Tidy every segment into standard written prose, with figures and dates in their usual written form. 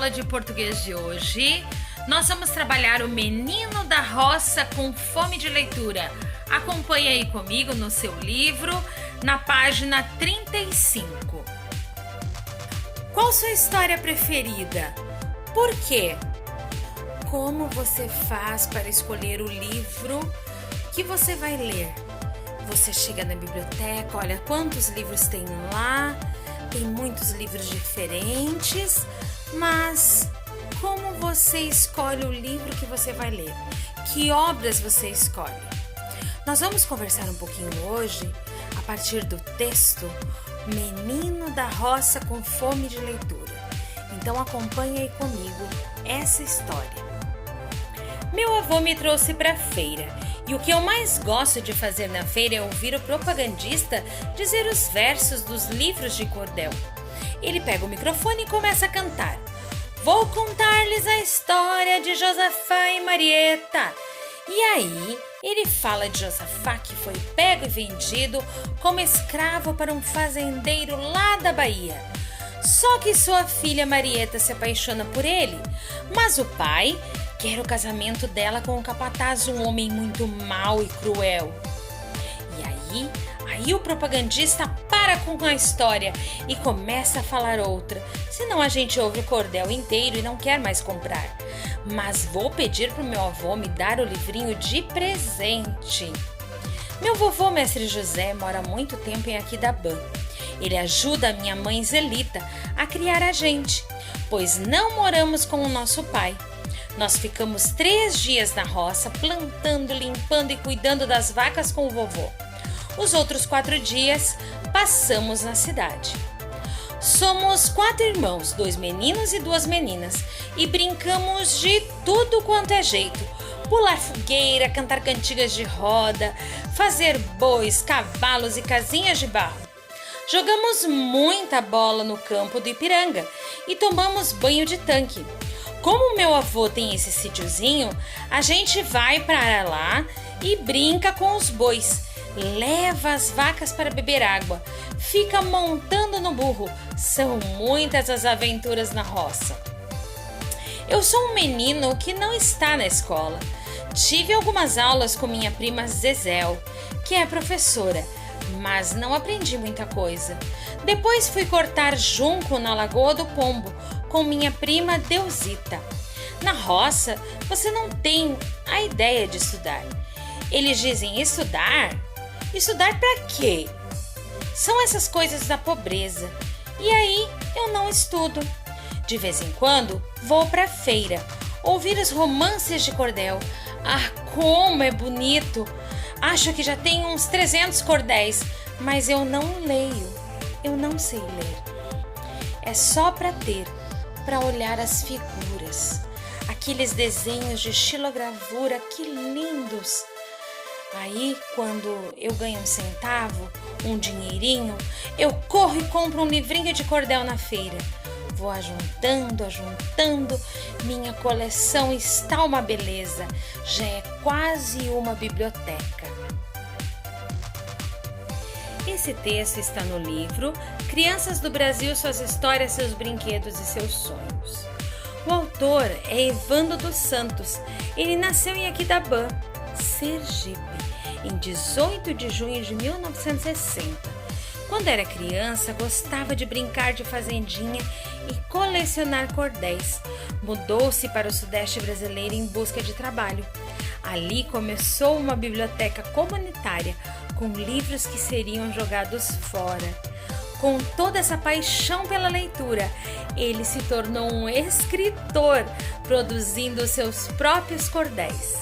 aula de português de hoje, nós vamos trabalhar o menino da roça com fome de leitura. Acompanhe aí comigo no seu livro, na página 35. Qual sua história preferida? Por quê? Como você faz para escolher o livro que você vai ler? Você chega na biblioteca, olha quantos livros tem lá, tem muitos livros diferentes, mas como você escolhe o livro que você vai ler? Que obras você escolhe? Nós vamos conversar um pouquinho hoje a partir do texto Menino da Roça com Fome de Leitura. Então acompanhe aí comigo essa história. Meu avô me trouxe para a feira e o que eu mais gosto de fazer na feira é ouvir o propagandista dizer os versos dos livros de cordel. Ele pega o microfone e começa a cantar. Vou contar-lhes a história de Josafá e Marieta. E aí ele fala de Josafá que foi pego e vendido como escravo para um fazendeiro lá da Bahia. Só que sua filha Marieta se apaixona por ele, mas o pai quer o casamento dela com o capataz, um homem muito mau e cruel. E aí o propagandista para com a história e começa a falar outra, senão a gente ouve o cordel inteiro e não quer mais comprar. Mas vou pedir para o meu avô me dar o livrinho de presente. Meu vovô, mestre José, mora há muito tempo em Aquidabã. Ele ajuda a minha mãe Zelita a criar a gente, pois não moramos com o nosso pai. Nós ficamos 3 dias na roça, plantando, limpando e cuidando das vacas com o vovô. Os outros 4 dias passamos na cidade. Somos 4 irmãos, 2 meninos e 2 meninas, e brincamos de tudo quanto é jeito. Pular fogueira, cantar cantigas de roda, fazer bois, cavalos e casinhas de barro. Jogamos muita bola no campo do Ipiranga e tomamos banho de tanque. Como meu avô tem esse sítiozinho, a gente vai para lá e brinca com os bois. Leva as vacas para beber água, fica montando no burro. São muitas as aventuras na roça. Eu sou um menino que não está na escola. Tive algumas aulas com minha prima Zezel, que é professora, mas não aprendi muita coisa. Depois fui cortar junco na Lagoa do Pombo com minha prima Deusita. Na roça, você não tem a ideia de estudar. Eles dizem estudar? Estudar para quê? São essas coisas da pobreza. E aí eu não estudo. De vez em quando vou para a feira, ouvir os romances de cordel. Ah, como é bonito! Acho que já tenho uns 300 cordéis, mas eu não leio. Eu não sei ler. É só para ter, para olhar as figuras. Aqueles desenhos de xilogravura, que lindos! Aí, quando eu ganho um centavo, um dinheirinho, eu corro e compro um livrinho de cordel na feira. Vou ajuntando, minha coleção está uma beleza, já é quase uma biblioteca. Esse texto está no livro Crianças do Brasil, Suas Histórias, Seus Brinquedos e Seus Sonhos. O autor é Evandro dos Santos. Ele nasceu em Aquidabã, Sergipe, em 18 de junho de 1960. Quando era criança, gostava de brincar de fazendinha e colecionar cordéis. Mudou-se para o Sudeste brasileiro em busca de trabalho. Ali começou uma biblioteca comunitária com livros que seriam jogados fora. Com toda essa paixão pela leitura, ele se tornou um escritor, produzindo seus próprios cordéis.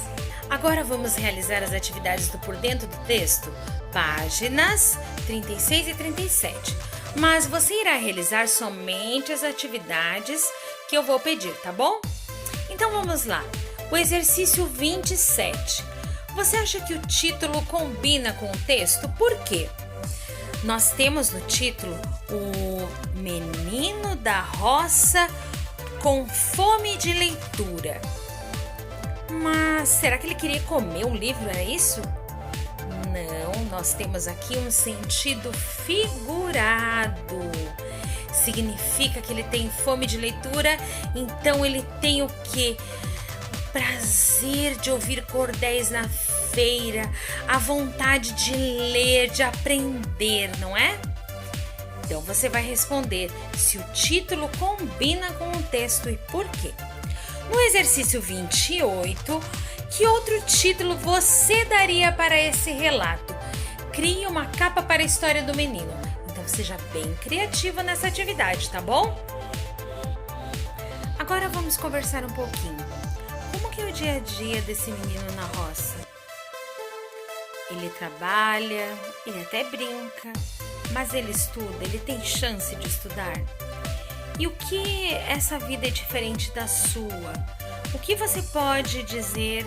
Agora vamos realizar as atividades do Por Dentro do Texto, páginas 36 e 37. Mas você irá realizar somente as atividades que eu vou pedir, tá bom? Então vamos lá. O exercício 27. Você acha que o título combina com o texto? Por quê? Nós temos no título o Menino da Roça com Fome de Leitura. Mas será que ele queria comer o livro, era isso? Não, nós temos aqui um sentido figurado. significa que ele tem fome de leitura, então ele tem o quê? O prazer de ouvir cordéis na feira, a vontade de ler, de aprender, não é? Então você vai responder se o título combina com o texto e por quê. No exercício 28, que outro título você daria para esse relato? Crie uma capa para a história do menino. Então seja bem criativa nessa atividade, tá bom? Agora vamos conversar um pouquinho. Como que é o dia a dia desse menino na roça? Ele trabalha, ele até brinca, mas ele estuda, ele tem chance de estudar. E o que essa vida é diferente da sua? O que você pode dizer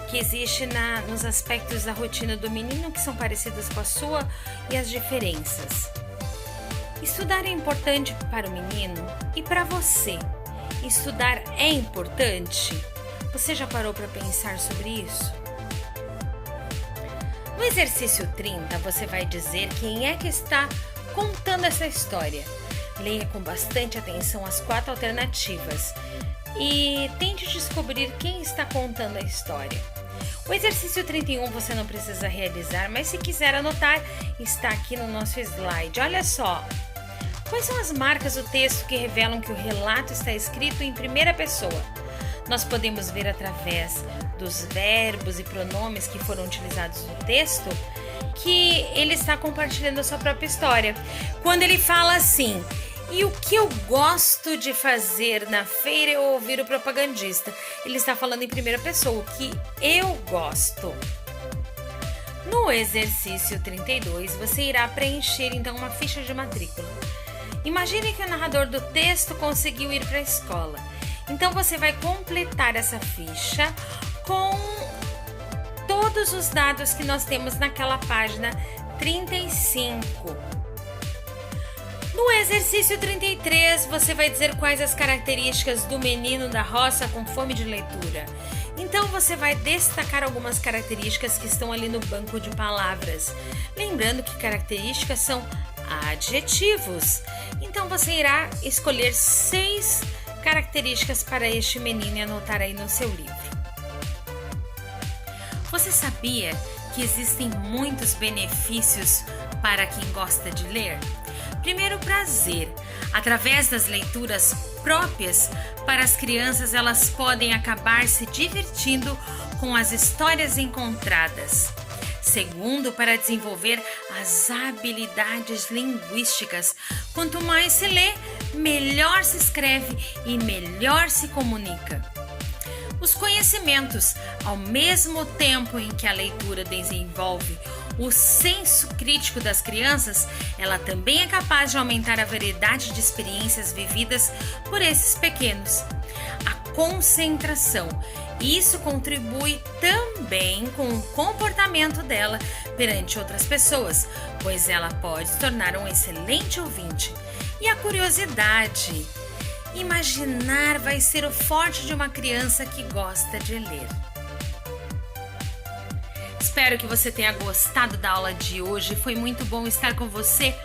que existe nos aspectos da rotina do menino que são parecidos com a sua e as diferenças? Estudar é importante para o menino e para você. Estudar é importante? Você já parou para pensar sobre isso? No exercício 30, você vai dizer quem é que está contando essa história. Leia com bastante atenção as 4 alternativas e tente descobrir quem está contando a história. O exercício 31 você não precisa realizar, mas se quiser anotar, está aqui no nosso slide. Olha só! Quais são as marcas do texto que revelam que o relato está escrito em primeira pessoa? Nós podemos ver através dos verbos e pronomes que foram utilizados no texto que ele está compartilhando a sua própria história. Quando ele fala assim, e o que eu gosto de fazer na feira é ouvir o propagandista. Ele está falando em primeira pessoa, o que eu gosto. No exercício 32, você irá preencher então uma ficha de matrícula. Imagine que o narrador do texto conseguiu ir para a escola. Então você vai completar essa ficha com todos os dados que nós temos naquela página 35. No exercício 33, você vai dizer quais as características do menino da roça com fome de leitura. Então você vai destacar algumas características que estão ali no banco de palavras. Lembrando que características são adjetivos. Então você irá escolher 6 características para este menino e anotar aí no seu livro. Você sabia que existem muitos benefícios para quem gosta de ler? Primeiro, prazer. Através das leituras próprias, para as crianças elas podem acabar se divertindo com as histórias encontradas. Segundo, para desenvolver as habilidades linguísticas. Quanto mais se lê, melhor se escreve e melhor se comunica. Os conhecimentos, ao mesmo tempo em que a leitura desenvolve o senso crítico das crianças, ela também é capaz de aumentar a variedade de experiências vividas por esses pequenos. A concentração. Isso contribui também com o comportamento dela perante outras pessoas, pois ela pode se tornar um excelente ouvinte. E a curiosidade. Imaginar vai ser o forte de uma criança que gosta de ler. Espero que você tenha gostado da aula de hoje. Foi muito bom estar com você.